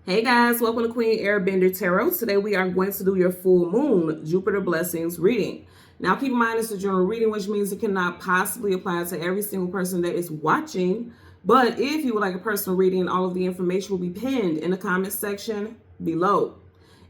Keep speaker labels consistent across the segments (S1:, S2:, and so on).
S1: Hey guys, welcome to Queen Airbender Tarot. Today we are going to do your full moon Jupiter blessings reading. Now keep in mind it's a general reading, which means it cannot possibly apply to every single person that is watching. But if you would like a personal reading, all of the information will be pinned in the comment section below.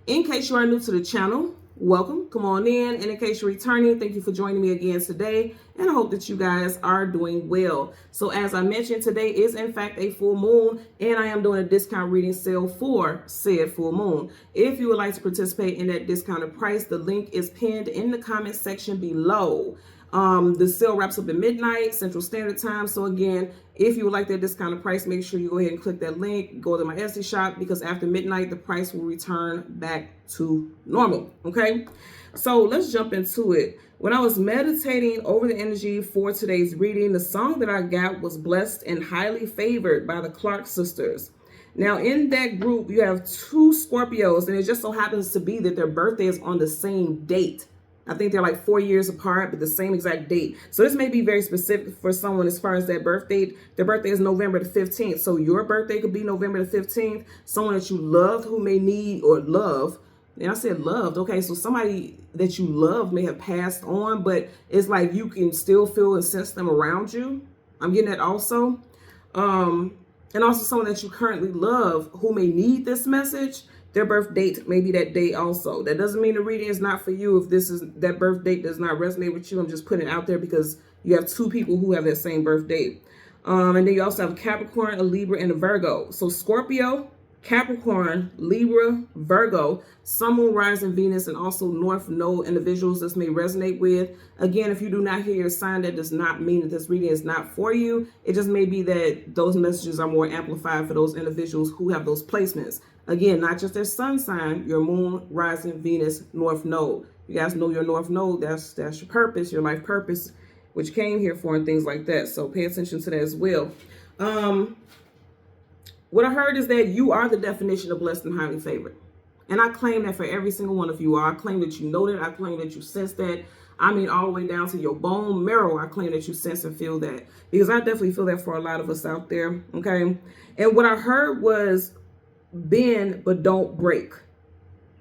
S1: In case you are new to the channel, welcome, come on in. And in case you're returning, thank you for joining me again today. And I hope that you guys are doing well. So as I mentioned, today is in fact a full moon, and I am doing a discount reading sale for said full moon. If you would like to participate in that discounted price, the link is pinned in the comment section below. The sale wraps up at midnight Central Standard Time. So again, if you would like that discounted price, make sure you go ahead and click that link, go to my Etsy shop, because after midnight, the price will return back to normal. Okay, so let's jump into it. When I was meditating over the energy for today's reading, the song that I got was Blessed and Highly Favored by the Clark Sisters. Now, in that group, you have two Scorpios, and it just so happens to be that their birthday is on the same date. I think they're like 4 years apart, but the same exact date. So this may be very specific for someone as far as that birth date. Their birthday is November the 15th. So your birthday could be November the 15th. Someone that you loved who may need or love. And I said loved. Okay, so somebody that you love may have passed on, but it's like you can still feel and sense them around you. I'm getting that also. And also someone that you currently love who may need this message. Their birth date may be that day also. That doesn't mean the reading is not for you. If that birth date does not resonate with you, I'm just putting it out there because you have two people who have that same birth date. And then you also have Capricorn, a Libra, and a Virgo. So Scorpio, Capricorn, Libra, Virgo, Sun, Moon, Rising, Venus, and also North Node individuals this may resonate with. Again, if you do not hear your sign, that does not mean that this reading is not for you. It just may be that those messages are more amplified for those individuals who have those placements. Again, not just their sun sign, your Moon, Rising, Venus, North Node. You guys know your North Node, that's your purpose, your life purpose, which you came here for, and things like that. So pay attention to that as well. What I heard is that you are the definition of blessed and highly favored. And I claim that for every single one of you are. I claim that you know that. I claim that you sense that. I mean, all the way down to your bone marrow, I claim that you sense and feel that. Because I definitely feel that for a lot of us out there, okay? And what I heard was bend, but don't break.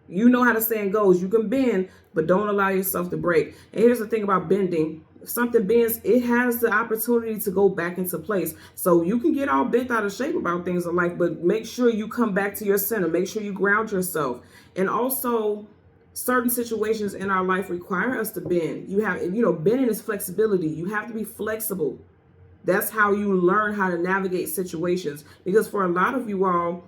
S1: You know how the saying goes. You can bend, but don't allow yourself to break. And here's the thing about bending. If something bends, it has the opportunity to go back into place. So you can get all bent out of shape about things in life, but make sure you come back to your center. Make sure you ground yourself. And also, certain situations in our life require us to bend. Bending is flexibility. You have to be flexible. That's how you learn how to navigate situations. Because for a lot of you all,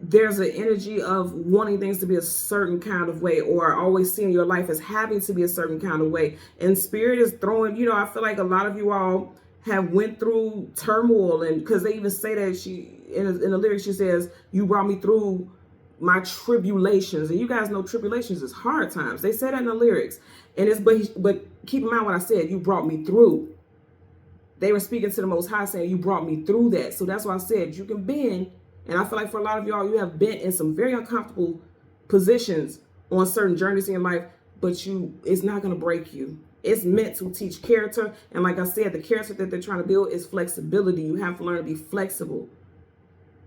S1: there's an energy of wanting things to be a certain kind of way, or always seeing your life as having to be a certain kind of way. And spirit is throwing, I feel like a lot of you all have went through turmoil, and because they even say that in the lyrics, she says, you brought me through my tribulations. And you guys know tribulations is hard times. They say that in the lyrics. And but keep in mind what I said, you brought me through. They were speaking to the Most High saying, you brought me through that. So that's why I said you can bend. And I feel like for a lot of y'all, you have been in some very uncomfortable positions on certain journeys in your life, but it's not going to break you. It's meant to teach character. And like I said, the character that they're trying to build is flexibility. You have to learn to be flexible.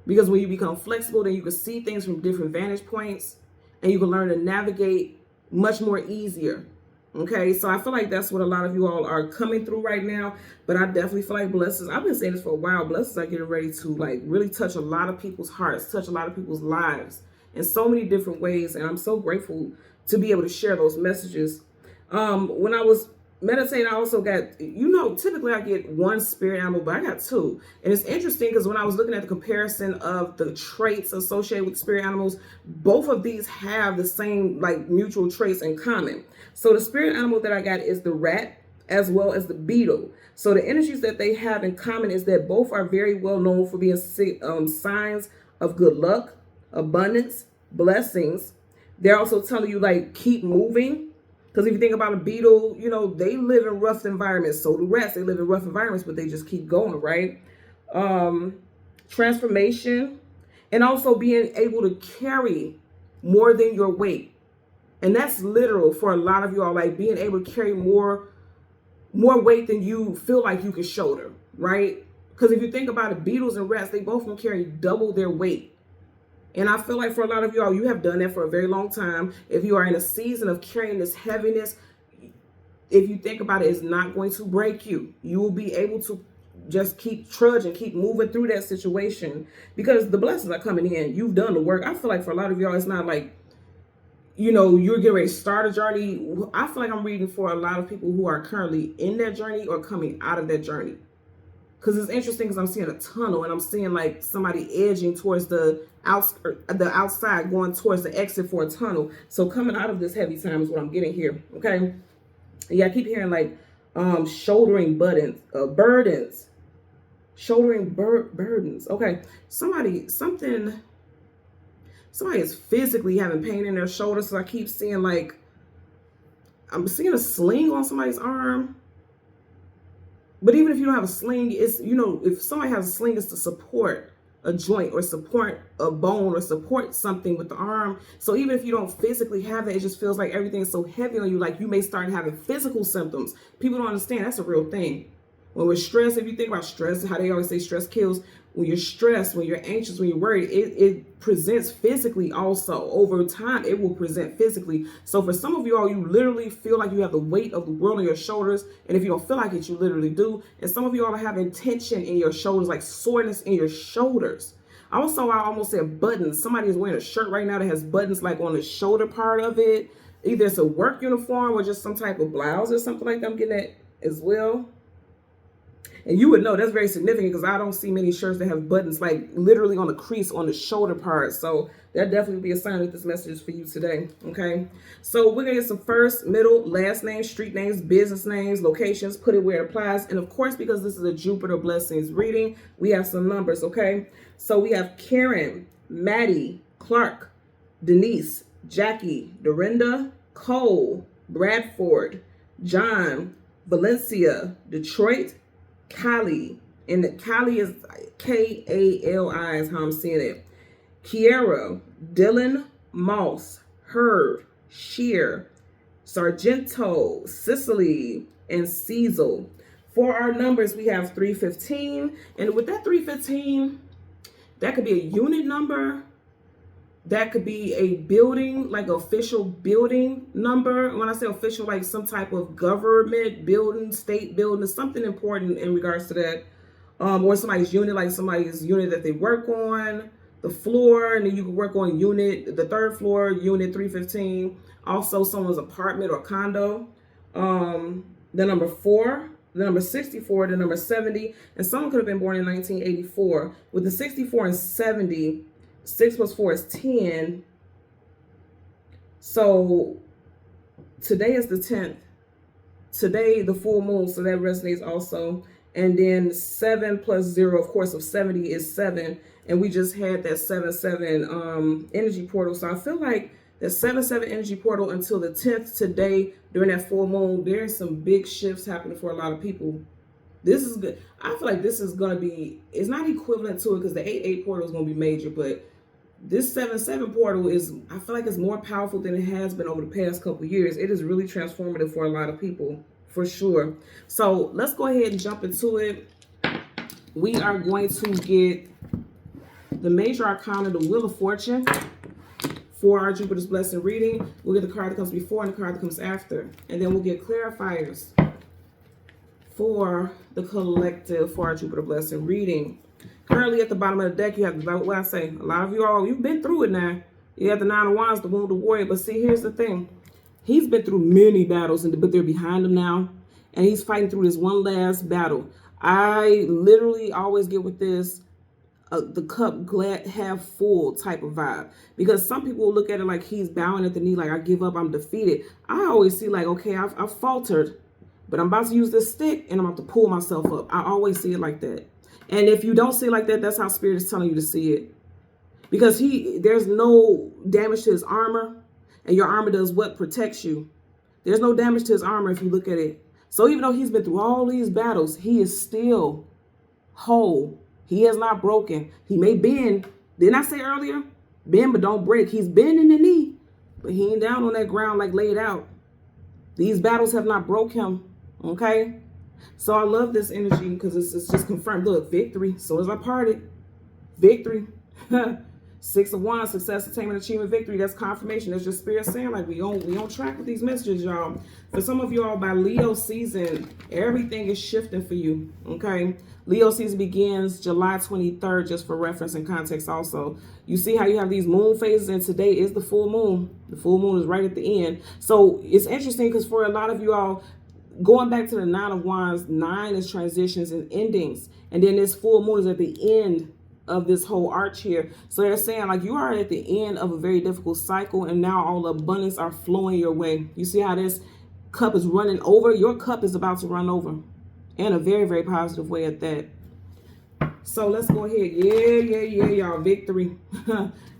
S1: Because when you become flexible, then you can see things from different vantage points, and you can learn to navigate much more easier. Okay, so I feel like that's what a lot of you all are coming through right now. But I definitely feel like blessings, I've been saying this for a while, blessings are getting ready to really touch a lot of people's hearts, touch a lot of people's lives in so many different ways. And I'm so grateful to be able to share those messages. When I was meditating, I also got, typically I get one spirit animal, but I got two. And it's interesting because when I was looking at the comparison of the traits associated with spirit animals, both of these have the same mutual traits in common. So the spirit animal that I got is the rat as well as the beetle. So the energies that they have in common is that both are very well known for being signs of good luck, abundance, blessings. They're also telling you keep moving. Because if you think about a beetle, they live in rough environments. So do rats, they live in rough environments, but they just keep going, right? Transformation, and also being able to carry more than your weight. And that's literal for a lot of you all, being able to carry more weight than you feel like you can shoulder, right? Because if you think about it, beetles and rats, they both can carry double their weight. And I feel like for a lot of y'all, you have done that for a very long time. If you are in a season of carrying this heaviness, if you think about it, it's not going to break you. You will be able to just keep trudging, keep moving through that situation because the blessings are coming in. You've done the work. I feel like for a lot of y'all, it's not like, you know, you're getting ready to start a journey. I feel like I'm reading for a lot of people who are currently in that journey or coming out of that journey. Because it's interesting because I'm seeing a tunnel and I'm seeing like somebody edging towards the outside, going towards the exit for a tunnel. So coming out of this heavy time is what I'm getting here. Okay. Yeah, I keep hearing like shouldering burdens. Shouldering burdens. Okay. Somebody is physically having pain in their shoulder. So I keep seeing like, I'm seeing a sling on somebody's arm. But even if you don't have a sling, it's, you know, if somebody has a sling, it's to support a joint or support a bone or support something with the arm. So even if you don't physically have it, it just feels like everything is so heavy on you. Like you may start having physical symptoms. People don't understand that's a real thing. When we're stressed, if you think about stress, how they always say stress kills. When you're stressed, when you're anxious, when you're worried, it presents physically also. Over time, it will present physically. So for some of you all, you literally feel like you have the weight of the world on your shoulders. And if you don't feel like it, you literally do. And some of you all are having tension in your shoulders, like soreness in your shoulders. Also, I almost said buttons. Somebody is wearing a shirt right now that has buttons like on the shoulder part of it. Either it's a work uniform or just some type of blouse or something like that. I'm getting that as well. And you would know that's very significant because I don't see many shirts that have buttons like literally on the crease on the shoulder part. So that definitely would be a sign that this message is for you today. Okay. So we're going to get some first, middle, last names, street names, business names, locations, put it where it applies. And of course, because this is a Jupiter blessings reading, we have some numbers. Okay. So we have Karen, Maddie, Clark, Denise, Jackie, Dorinda, Cole, Bradford, John, Valencia, Detroit, Kali, and Kali is Kali is how I'm seeing it. Kiera, Dylan, Moss, Herb, Shear, Sargento, Sicily, and Cecil. For our numbers, we have 315, and with that 315, that could be a unit number. That could be a building, like official building number. When I say official, like some type of government building, state building, something important in regards to that. Or somebody's unit, like somebody's unit that they work on, the floor, and then you can work on unit, the third floor, unit 315. Also someone's apartment or condo. The number 4, the number 64, the number 70, and someone could have been born in 1984. With the 64 and 70, 6 plus 4 is 10. So today is the 10th. Today, the full moon, so that resonates also. And then 7 plus 0, of course, of 70 is 7. And we just had that 7-7 energy portal. So I feel like the 7-7 energy portal until the 10th today during that full moon, there's some big shifts happening for a lot of people. This is good. I feel like this is going to be, it's not equivalent to it because the 8-8 portal is going to be major, but this 7-7 portal is, I feel like it's more powerful than it has been over the past couple of years. It is really transformative for a lot of people, for sure. So let's go ahead and jump into it. We are going to get the major arcana, the Wheel of Fortune, for our Jupiter's blessing reading. We'll get the card that comes before and the card that comes after. And then we'll get clarifiers for the collective for our Jupiter blessing reading. Currently at the bottom of the deck, you have what I say. A lot of you all, you've been through it now. You have the 9 of Wands, the Wounded Warrior. But see, here's the thing. He's been through many battles, but they're behind him now. And he's fighting through this one last battle. I literally always get with this, the cup glad half full type of vibe. Because some people will look at it like he's bowing at the knee, like I give up, I'm defeated. I always see like, okay, I've faltered, but I'm about to use this stick and I'm about to pull myself up. I always see it like that. And if you don't see it like that, that's how Spirit is telling you to see it. Because there's no damage to his armor. And your armor does what? Protects you. There's no damage to his armor if you look at it. So even though he's been through all these battles, he is still whole. He has not broken. He may bend. Didn't I say earlier? Bend but don't break. He's bending the knee. But he ain't down on that ground like laid out. These battles have not broke him. Okay? So I love this energy because it's just confirmed. Look, victory. So as I parted, victory. Six of Wands, success, attainment, achievement, victory. That's confirmation. That's your spirit saying like we on track with these messages, y'all. For some of y'all, by Leo season, everything is shifting for you. Okay, Leo season begins July 23rd, just for reference and context. Also, you see how you have these moon phases, and today is the full moon. The full moon is right at the end. So it's interesting because for a lot of you all, going back to the Nine of Wands, 9 is transitions and endings, and then this full moon is at the end of this whole arch here. So they're saying like you are at the end of a very difficult cycle, and now all the abundance are flowing your way. You see how this cup is running over? Your cup is about to run over in a very, very positive way at that. So let's go ahead. Yeah, y'all. Victory.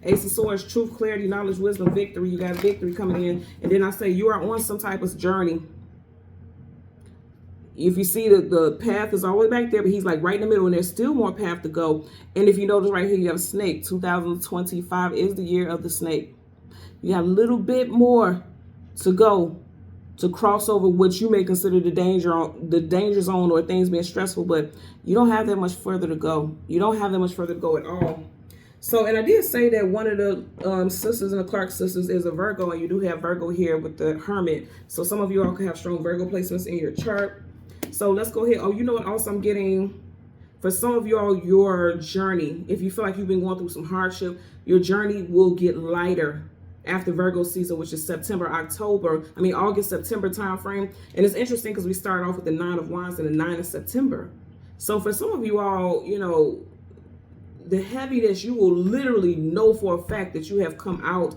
S1: Ace of Swords, truth, clarity, knowledge, wisdom, victory. You got victory coming in. And then I say you are on some type of journey. If you see the path is all the way back there, but he's like right in the middle, and there's still more path to go. And if you notice right here, you have a snake. 2025 is the year of the snake. You have a little bit more to go to cross over what you may consider the danger zone, or things being stressful, but you don't have that much further to go. You don't have that much further to go at all. So, and I did say that one of the sisters in the Clark sisters is a Virgo, and you do have Virgo here with the Hermit. So some of you all can have strong Virgo placements in your chart. So let's go ahead. Oh, you know what? Also, I'm getting, for some of y'all, your journey, if you feel like you've been going through some hardship, your journey will get lighter after Virgo season, which is August, September time frame. And it's interesting because we started off with the Nine of Wands and the 9 of September. So for some of you all, you know, the heaviness, you will literally know for a fact that you have come out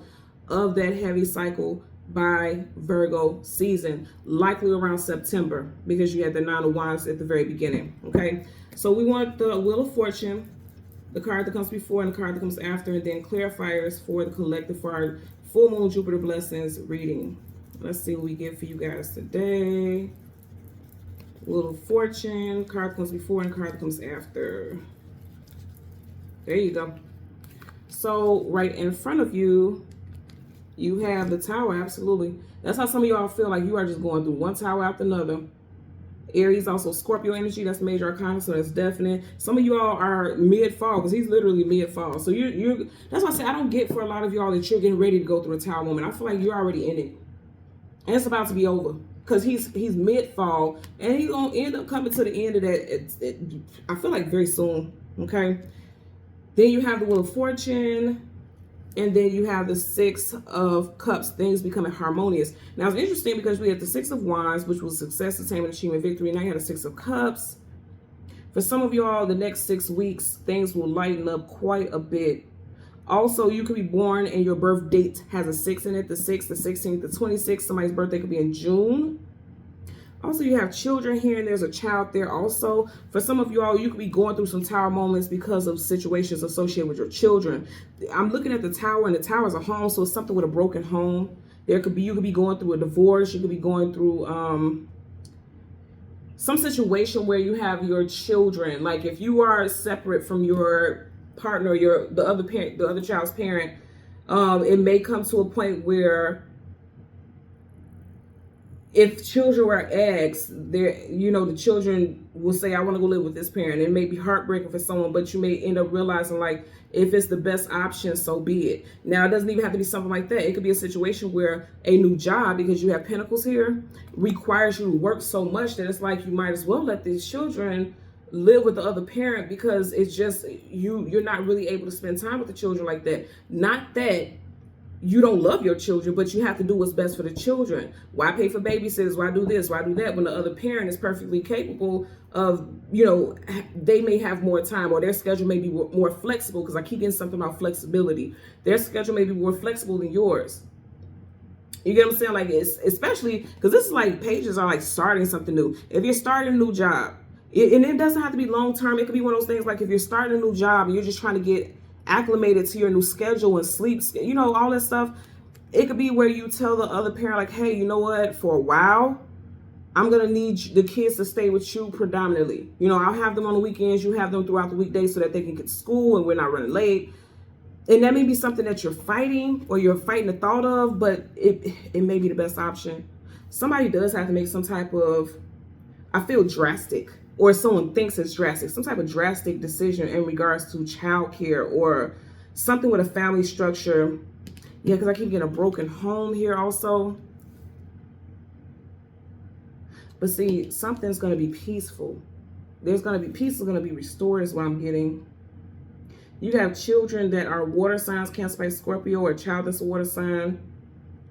S1: of that heavy cycle by Virgo season, likely around September, because you had the Nine of Wands at the very beginning. Okay, so we want the Wheel of Fortune, the card that comes before and the card that comes after, and then clarifiers for the collective for our full moon Jupiter blessings reading. Let's see what we get for you guys today. Wheel of Fortune, card that comes before and card that comes after. There you go. So right in front of you, you have the Tower. Absolutely. That's how some of y'all feel like you are just going through one tower after another. Aries, also Scorpio energy. That's major arcana, so that's definite. Some of you all are mid-fall, because he's literally mid-fall. So you're that's why I say I don't get for a lot of y'all that you're getting ready to go through a tower moment. I feel like you're already in it, and it's about to be over, because he's mid-fall, and he's gonna end up coming to the end of that. I feel like very soon. Okay. Then you have the Wheel of Fortune. And then you have the Six of Cups, things becoming harmonious. Now, it's interesting because we had the Six of Wands, which was success, attainment, achievement, victory. Now you have the Six of Cups. For some of y'all, the next 6 weeks, things will lighten up quite a bit. Also, you could be born and your birth date has a 6 in it, the 6th, the 16th, the 26th. Somebody's birthday could be in June. Also, you have children here, and there's a child there also. For some of you all, you could be going through some tower moments because of situations associated with your children. I'm looking at the tower, and the tower is a home, so it's something with a broken home. You could be going through a divorce. You could be going through some situation where you have your children. Like if you are separate from your partner, the other child's parent, it may come to a point where, if children were asked, the children will say, I want to go live with this parent. It may be heartbreaking for someone, but you may end up realizing, like, if it's the best option, so be it. Now, it doesn't even have to be something like that. It could be a situation where a new job, because you have pentacles here, requires you to work so much that it's like you might as well let these children live with the other parent, because it's just, you're not really able to spend time with the children like that. Not that you don't love your children, but you have to do what's best for the children. Why pay for babysitters? Why do this? Why do that? When the other parent is perfectly capable of, they may have more time, or their schedule may be more flexible, because I keep getting something about flexibility. Their schedule may be more flexible than yours. You get what I'm saying? Like, it's especially because this is like pages are like starting something new. If you're starting a new job, and it doesn't have to be long term. It could be one of those things like if you're starting a new job and you're just trying to get acclimated to your new schedule and sleep, all that stuff. It could be where you tell the other parent, like, hey, you know what, for a while, I'm going to need the kids to stay with you predominantly. I'll have them on the weekends, you have them throughout the weekdays so that they can get to school and we're not running late. And that may be something that you're fighting, or you're fighting the thought of, but it may be the best option. Somebody does have to make some type of, I feel, drastic, or someone thinks it's drastic, some type of drastic decision in regards to childcare or Something with a family structure. Yeah, because I keep getting a broken home here also. But see, something's going to be peaceful. There's going to be peace is going to be restored is what I'm getting. You have children that are water signs, Cancer by Scorpio, or a child that's a water sign.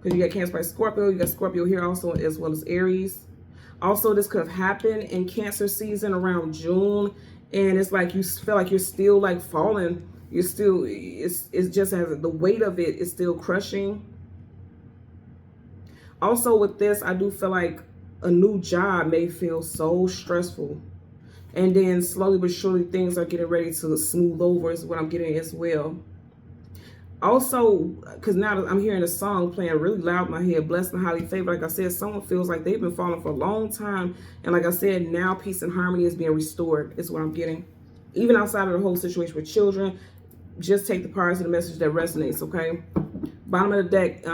S1: Because you got Cancer by Scorpio. You got Scorpio here also, as well as Aries. Also, this could have happened in Cancer season around June. And it's like you feel like you're still like falling. You're still, it's just as the weight of it is still crushing. Also with this, I do feel like a new job may feel so stressful. And then slowly but surely things are getting ready to smooth over is what I'm getting as well. Also, because now I'm hearing a song playing really loud in my head, Blessed and Highly Favored. Like I said, someone feels like they've been falling for a long time. And like I said, now peace and harmony is being restored is what I'm getting. Even outside of the whole situation with children, just take the parts of the message that resonates, okay? Bottom of the deck,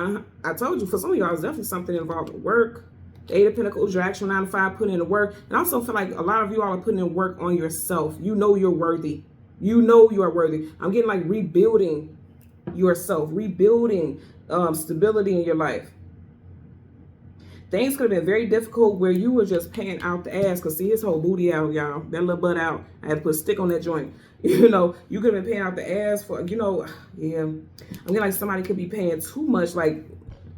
S1: I told you, for some of y'all, it's definitely something involved with work. Eight of Pentacles, your actual 9 to 5, putting in the work. And I also feel like a lot of you all are putting in work on yourself. You know you're worthy. You know you are worthy. I'm getting like rebuilding yourself, rebuilding stability in your life. Things could have been very difficult where you were just paying out the ass. Because see, his whole booty out, y'all. That little butt out. I had to put a stick on that joint. You know, you could have been paying out the ass for, you know, yeah. I'm getting like somebody could be paying too much, like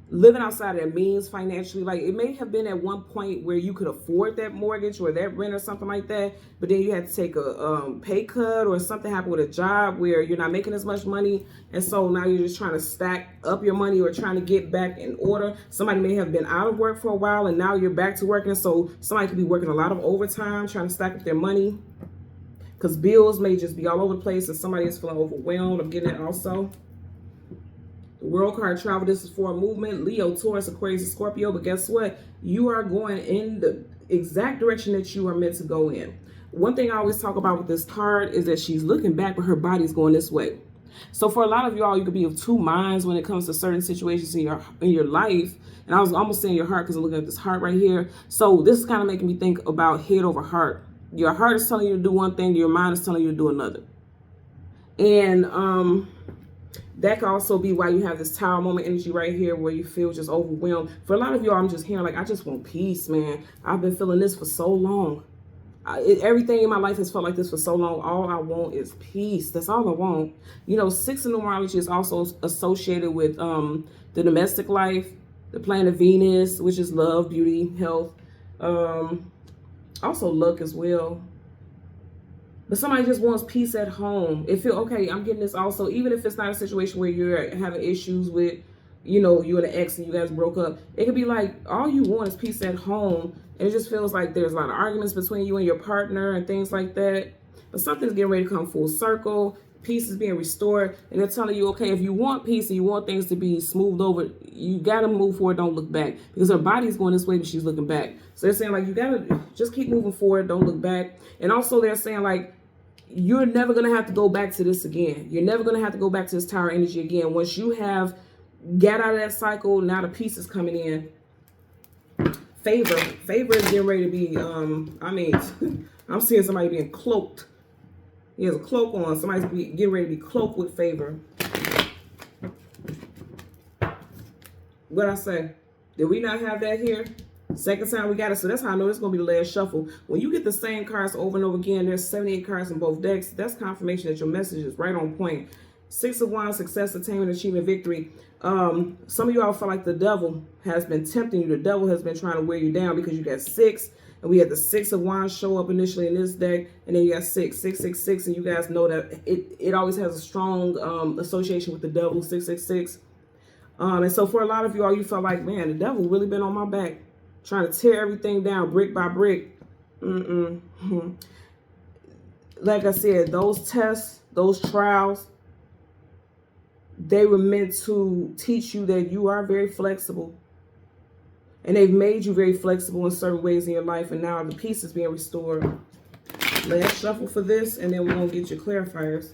S1: living outside of their means financially. Like it may have been at one point where you could afford that mortgage or that rent or something like that, but then you had to take a pay cut or something happened with a job where you're not making as much money, and so now you're just trying to stack up your money or trying to get back in order. Somebody may have been out of work for a while and now you're back to working, so somebody could be working a lot of overtime trying to stack up their money because bills may just be all over the place and somebody is feeling overwhelmed. I'm getting that also. The World card, travel, this is for a movement. Leo, Taurus, Aquarius, and Scorpio. But guess what? You are going in the exact direction that you are meant to go in. One thing I always talk about with this card is that she's looking back, but her body's going this way. So for a lot of y'all, you could be of two minds when it comes to certain situations in your life. And I was almost saying your heart because I'm looking at this heart right here. So this is kind of making me think about head over heart. Your heart is telling you to do one thing. Your mind is telling you to do another. And that could also be why you have this Tower moment energy right here where you feel just overwhelmed. For a lot of y'all, I'm just hearing like, I just want peace, man. I've been feeling this for so long. Everything in my life has felt like this for so long. All I want is peace. That's all I want. You know, 6 in numerology is also associated with the domestic life, the planet Venus, which is love, beauty, health, also luck as well. But somebody just wants peace at home. It feel okay, I'm getting this also, even if it's not a situation where you're having issues with, you know, you and an ex and you guys broke up. It could be like, all you want is peace at home. And it just feels like there's a lot of arguments between you and your partner and things like that. But something's getting ready to come full circle. Peace is being restored. And they're telling you, okay, if you want peace and you want things to be smoothed over, you got to move forward, don't look back. Because her body's going this way, but she's looking back. So they're saying, like, you got to just keep moving forward, don't look back. And also they're saying, like, you're never going to have to go back to this again. You're never going to have to go back to this Tower energy again. Once you have got out of that cycle, now the peace is coming in. Favor is getting ready to be, I mean, I'm seeing somebody being cloaked. He has a cloak on. Somebody's getting ready to be cloaked with favor. What'd I say? Did we not have that here? Second time we got it. So that's how I know this is going to be the last shuffle. When you get the same cards over and over again, there's 78 cards in both decks. That's confirmation that your message is right on point. 6 of Wands, success, attainment, achievement, victory. Some of you all feel like the devil has been tempting you. The devil has been trying to wear you down because you got 6. And we had the 6 of Wands show up initially in this deck. And then you got 666. And you guys know that it always has a strong association with the devil, 666. And so for a lot of you all, you felt like, man, the devil really been on my back, trying to tear everything down brick by brick. Like I said, those tests, those trials, they were meant to teach you that you are very flexible. And they've made you very flexible in certain ways in your life. And now the peace is being restored. Last shuffle for this, and then we're going to get your clarifiers.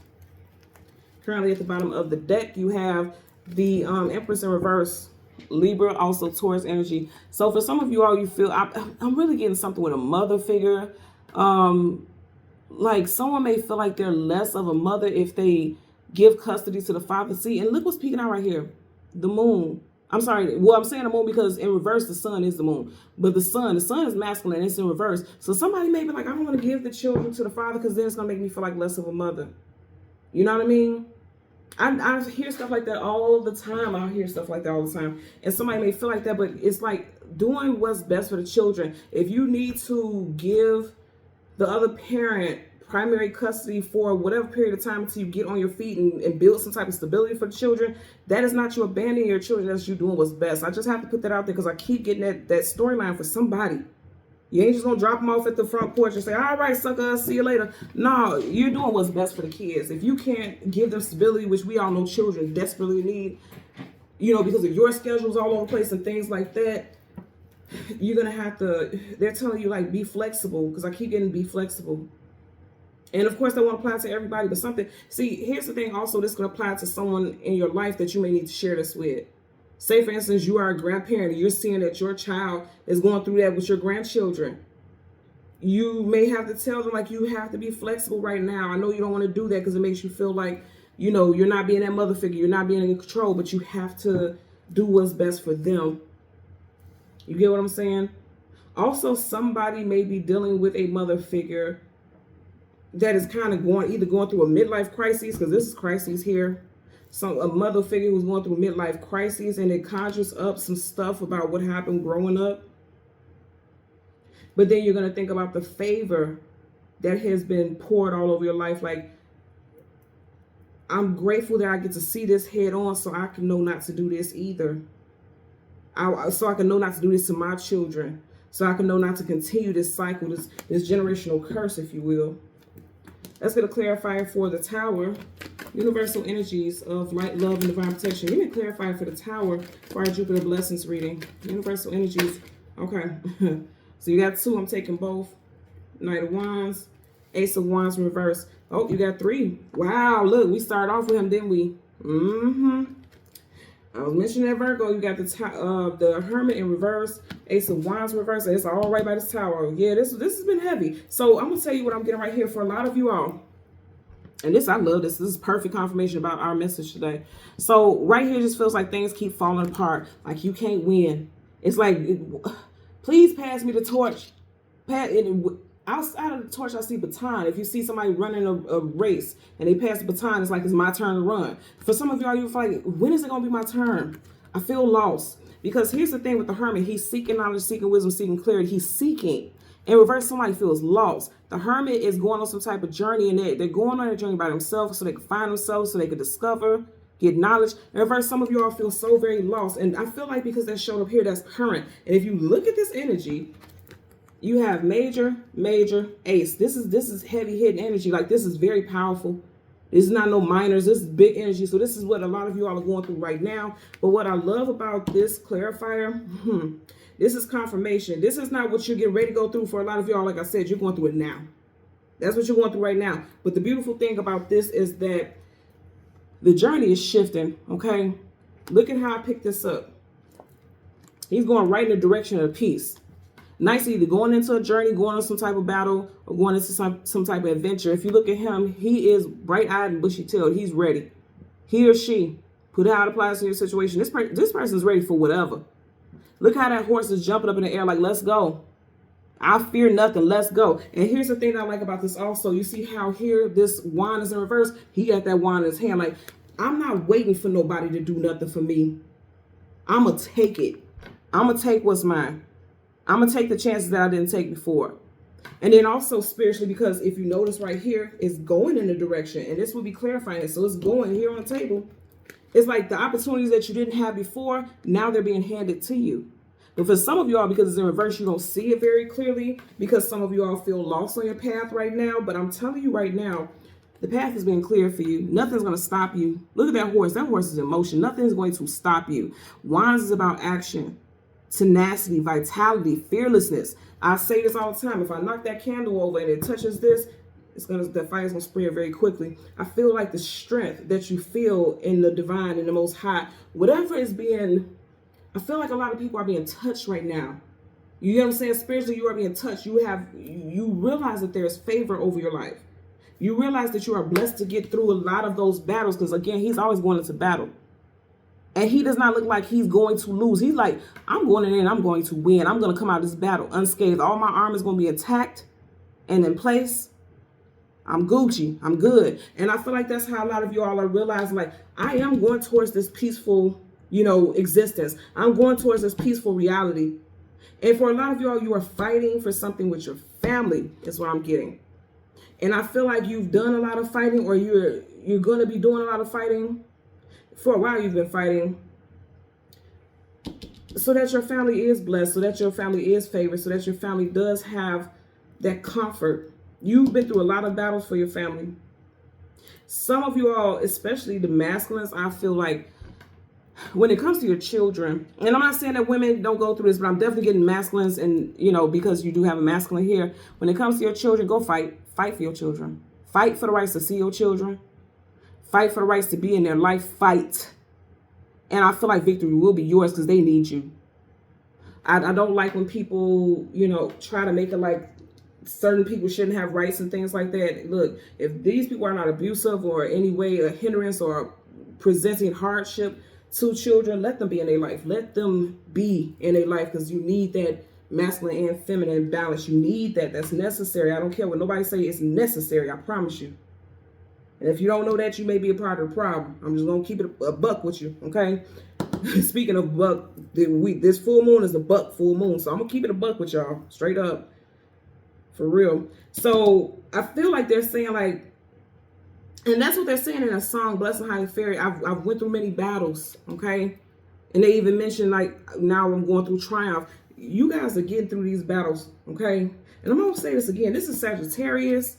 S1: Currently at the bottom of the deck, you have the Empress in reverse, Libra, also Taurus energy. So for some of you all, you feel, I'm really getting something with a mother figure. Like someone may feel like they're less of a mother if they give custody to the father. See, and look what's peeking out right here. The moon. I'm sorry. Well, I'm saying the moon because in reverse, the sun is the moon. But the sun is masculine. It's in reverse. So somebody may be like, I don't want to give the children to the father because then it's going to make me feel like less of a mother. You know what I mean? I hear stuff like that all the time. I hear stuff like that all the time. And somebody may feel like that, but it's like doing what's best for the children. If you need to give the other parent primary custody for whatever period of time until you get on your feet and build some type of stability for the children, that is not you abandoning your children. That's you doing what's best. I just have to put that out there because I keep getting that storyline for somebody. You ain't just gonna drop them off at the front porch and say, all right, sucker, see you later. No, you're doing what's best for the kids. If you can't give them stability, which we all know children desperately need, you know, because of your schedules all over the place and things like that, you're gonna have to, they're telling you like, be flexible, because I keep getting be flexible. And of course, that won't apply to everybody, but something, see, here's the thing also, this could apply to someone in your life that you may need to share this with. Say, for instance, you are a grandparent and you're seeing that your child is going through that with your grandchildren. You may have to tell them, like, you have to be flexible right now. I know you don't want to do that because it makes you feel like, you know, you're not being that mother figure. You're not being in control, but you have to do what's best for them. You get what I'm saying? Also, somebody may be dealing with a mother figure that is kind of either going through a midlife crisis, because this is crises here. So a mother figure who's going through a midlife crisis, and it conjures up some stuff about what happened growing up. But then you're going to think about the favor that has been poured all over your life. Like, I'm grateful that I get to see this head on so I can know not to do this either. So I can know not to do this to my children. So I can know not to continue this cycle, this generational curse, if you will. Let's get a clarifier for the Tower. Universal energies of light, love, and divine protection. Give me a clarifier for the Tower for our Jupiter blessings reading. Universal energies. Okay. So you got 2. I'm taking both. Knight of Wands. Ace of Wands in reverse. Oh, you got 3. Wow. Look, we started off with him, didn't we? I was mentioning that Virgo. You got the Hermit in reverse. Ace of Wands in reverse. It's all right by this Tower. Yeah, this has been heavy. So I'm going to tell you what I'm getting right here for a lot of you all. And this, I love this. This is perfect confirmation about our message today. So right here just feels like things keep falling apart. Like you can't win. It's like, please pass me the torch. Outside of the torch, I see baton. If you see somebody running a race and they pass the baton, it's like it's my turn to run. For some of y'all, you feel like, when is it going to be my turn? I feel lost. Because here's the thing with the Hermit. He's seeking knowledge, seeking wisdom, seeking clarity. He's seeking. In reverse, somebody feels lost. The Hermit is going on some type of journey, and they're going on a journey by themselves so they can find themselves, so they can discover, get knowledge. In reverse, some of you all feel so very lost. And I feel like because that showed up here, that's current. And if you look at this energy, you have major, major, ace. This is heavy hitting energy. Like, this is very powerful. This is not no minors. This is big energy. So this is what a lot of you all are going through right now. But what I love about this clarifier, this is confirmation. This is not what you're getting ready to go through for a lot of y'all. Like I said, you're going through it now. That's what you're going through right now. But the beautiful thing about this is that the journey is shifting, okay? Look at how I picked this up. He's going right in the direction of peace. Nice, either going into a journey, going on some type of battle, or going into some type of adventure. If you look at him, he is bright-eyed and bushy-tailed. He's ready. He or she, put how it applies to your situation. This person's ready for whatever. Look how that horse is jumping up in the air like, let's go. I fear nothing. Let's go. And here's the thing that I like about this also. You see how here this wand is in reverse? He got that wand in his hand. Like, I'm not waiting for nobody to do nothing for me. I'm going to take it. I'm going to take what's mine. I'm going to take the chances that I didn't take before. And then also spiritually, because if you notice right here, it's going in a direction. And this will be clarifying it. So it's going here on the table. It's like the opportunities that you didn't have before, now they're being handed to you. But for some of you all, because it's in reverse, you don't see it very clearly, because some of you all feel lost on your path right now. But I'm telling you right now, the path is being cleared for you. Nothing's going to stop you. Look at that horse. That horse is in motion. Nothing's going to stop you. Wands is about action, tenacity, vitality, fearlessness. I say this all the time. If I knock that candle over and it touches this, the fire's gonna spread very quickly. I feel like the strength that you feel in the divine, in the Most High, whatever is being, I feel like a lot of people are being touched right now. You know what I'm saying? Spiritually, you are being touched. You realize that there's favor over your life. You realize that you are blessed to get through a lot of those battles, because again, he's always going into battle. And he does not look like he's going to lose. He's like, I'm going in and I'm going to win. I'm going to come out of this battle unscathed. All my armor is going to be intact and in place. I'm Gucci. I'm good. And I feel like that's how a lot of you all are realizing, like, I am going towards this peaceful, existence. I'm going towards this peaceful reality. And for a lot of y'all, you are fighting for something with your family, is what I'm getting. And I feel like you've done a lot of fighting, or you're going to be doing a lot of fighting. For a while, you've been fighting so that your family is blessed, so that your family is favored, so that your family does have that comfort. You've been through a lot of battles for your family. Some of you all, especially the masculines, I feel like when it comes to your children, and I'm not saying that women don't go through this, but I'm definitely getting masculines, and because you do have a masculine here. When it comes to your children, go fight. Fight for your children. Fight for the rights to see your children. Fight for the rights to be in their life. Fight. And I feel like victory will be yours, because they need you. I don't like when people, try to make it like certain people shouldn't have rights and things like that. Look, if these people are not abusive or any way a hindrance or presenting hardship to children, let them be in their life. Let them be in their life, because you need that masculine and feminine balance. You need that. That's necessary. I don't care what nobody say. It's necessary. I promise you. And if you don't know that, you may be a part of the problem. I'm just going to keep it a buck with you, okay? Speaking of buck, this full moon is a buck full moon. So I'm going to keep it a buck with y'all, straight up, for real. So I feel like they're saying, like, and that's what they're saying in a song, Blessed and Highly Favored. I've went through many battles, okay? And they even mentioned, like, now I'm going through triumph. You guys are getting through these battles, okay? And I'm going to say this again. This is Sagittarius,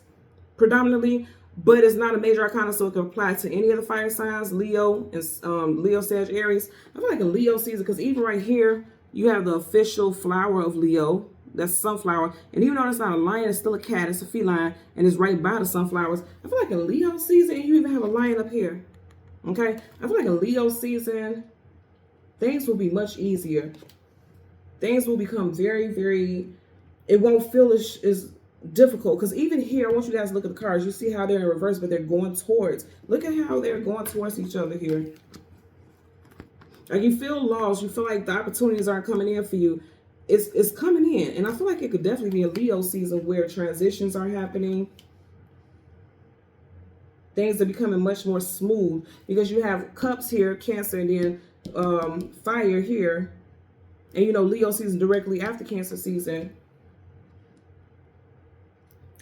S1: predominantly. But it's not a major arcana, so it can apply to any of the fire signs, Leo, and Leo, Sag, Aries. I feel like a Leo season, because even right here, you have the official flower of Leo. That's sunflower. And even though it's not a lion, it's still a cat. It's a feline, and it's right by the sunflowers. I feel like a Leo season, and you even have a lion up here. Okay? I feel like a Leo season, things will be much easier. Things will become very, very, it won't feel as difficult, because even here, I want you guys to look at the cards. You see how they're in reverse, but they're going towards. Look at how they're going towards each other here. Like, you feel lost. You feel like the opportunities aren't coming in for you. It's coming in, and I feel like it could definitely be a Leo season where transitions are happening. Things are becoming much more smooth, because you have cups here, Cancer, and then fire here, and Leo season directly after Cancer season.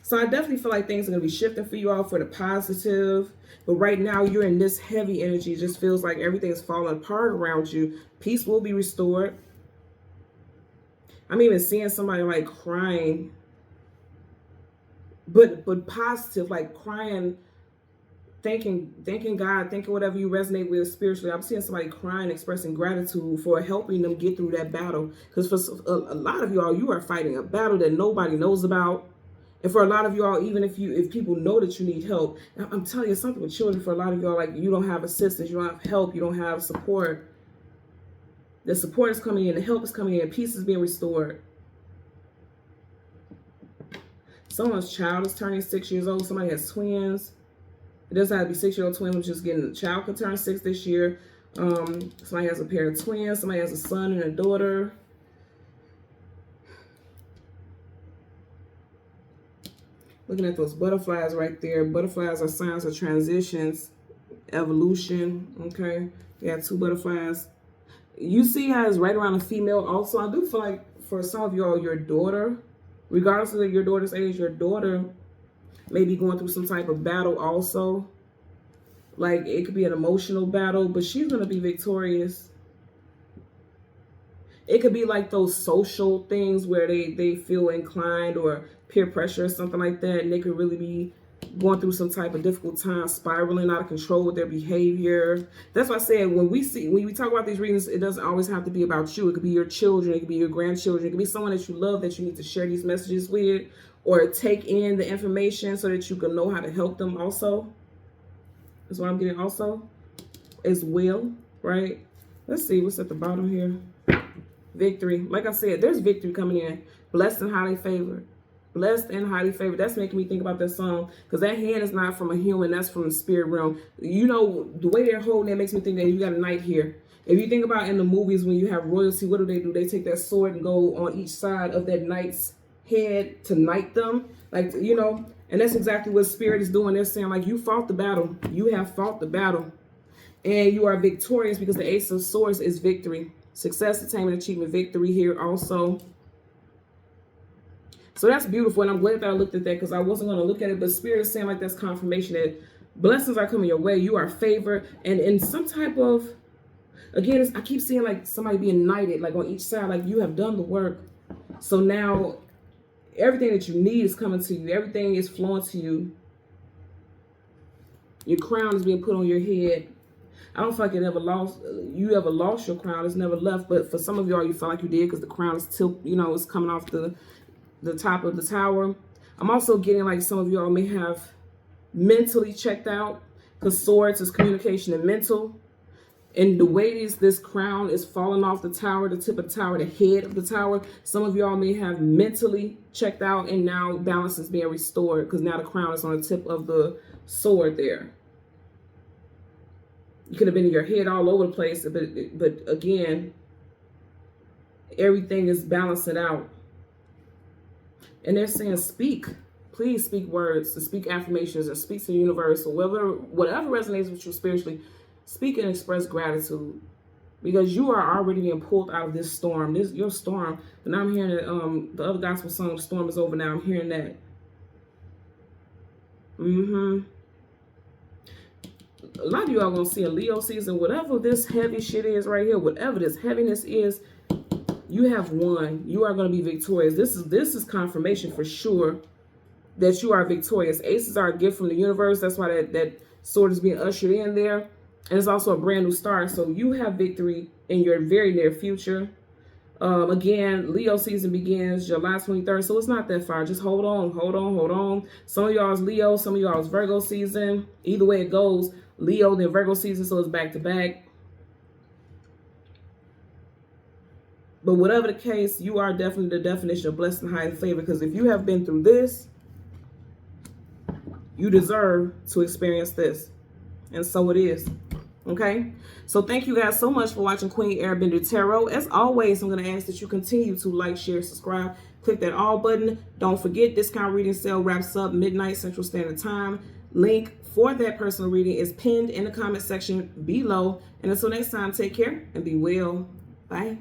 S1: So I definitely feel like things are going to be shifting for you all for the positive. But right now, you're in this heavy energy. It just feels like everything is falling apart around you. Peace will be restored. I'm even seeing somebody like crying. But positive, like crying, thanking God, thanking whatever you resonate with spiritually. I'm seeing somebody crying, expressing gratitude for helping them get through that battle. Because for a lot of y'all, you are fighting a battle that nobody knows about. And for a lot of y'all, even if people know that you need help, I'm telling you something with children, for a lot of y'all, like, you don't have assistance, you don't have help, you don't have support. The support is coming in, the help is coming in, peace is being restored. Someone's child is turning 6 years old. Somebody has twins. It doesn't have to be 6-year-old twins. I'm just getting, the child could turn 6 this year. Somebody has a pair of twins. Somebody has a son and a daughter. Looking at those butterflies right there. Butterflies are signs of transitions, evolution, okay? You have 2 butterflies. You see how it's right around a female also. I do feel like for some of y'all, your daughter, regardless of your daughter's age, your daughter may be going through some type of battle also. Like, it could be an emotional battle, but she's going to be victorious. It could be like those social things where they feel inclined, or peer pressure or something like that, and they could really be going through some type of difficult time, spiraling out of control with their behavior. That's why I said, when we talk about these readings, it doesn't always have to be about you. It could be your children, it could be your grandchildren, it could be someone that you love that you need to share these messages with, or take in the information so that you can know how to help them also. That's what I'm getting also as well, right? Let's see what's at the bottom here. Victory. Like I said, there's victory coming in. Blessed and highly favored. Blessed and highly favored. That's making me think about that song, because that hand is not from a human, that's from the spirit realm. You know, the way they're holding it makes me think that you got a knight here. If you think about in the movies when you have royalty, what do? They take that sword and go on each side of that knight's head to knight them. Like, you know, and that's exactly what spirit is doing. They're saying, like, you fought the battle. You have fought the battle. And you are victorious, because the Ace of Swords is victory. Success, attainment, achievement, victory here also. So that's beautiful, and I'm glad that I looked at that, because I wasn't going to look at it, but Spirit is saying like that's confirmation that blessings are coming your way. You are favored, and in some type of, again, I keep seeing like somebody being knighted, like on each side, like you have done the work. So now everything that you need is coming to you. Everything is flowing to you. Your crown is being put on your head. I don't feel like you ever lost your crown. It's never left, but for some of y'all, you feel like you did, because the crown is it's coming off the top of the tower. I'm also getting like some of y'all may have mentally checked out, because swords is communication and mental. And the way this crown is falling off the tower, the tip of the tower, the head of the tower, some of y'all may have mentally checked out, and now balance is being restored, because now the crown is on the tip of the sword there. You could have been in your head all over the place, but again, everything is balancing out. And they're saying, speak. Please speak words, to speak affirmations, and speak to the universe, or whatever resonates with you spiritually. Speak and express gratitude, because you are already being pulled out of this storm. Your storm. And I'm hearing that the other gospel song, "The Storm Is Over Now." I'm hearing that. A lot of you are gonna see a Leo season. Whatever this heavy shit is right here, whatever this heaviness is, you have won. You are going to be victorious. This is confirmation for sure that you are victorious. Aces are a gift from the universe. That's why that sword is being ushered in there. And it's also a brand new start. So you have victory in your very near future. Again, Leo season begins July 23rd. So it's not that far. Just hold on. Some of y'all is Leo. Some of y'all is Virgo season. Either way it goes, Leo, then Virgo season. So it's back to back. But whatever the case, you are definitely the definition of blessed and highly favored, because if you have been through this, you deserve to experience this. And so it is. Okay? So thank you guys so much for watching Queen Airbender Tarot. As always, I'm going to ask that you continue to like, share, subscribe. Click that all button. Don't forget, discount reading sale wraps up midnight Central Standard Time. Link for that personal reading is pinned in the comment section below. And until next time, take care and be well. Bye.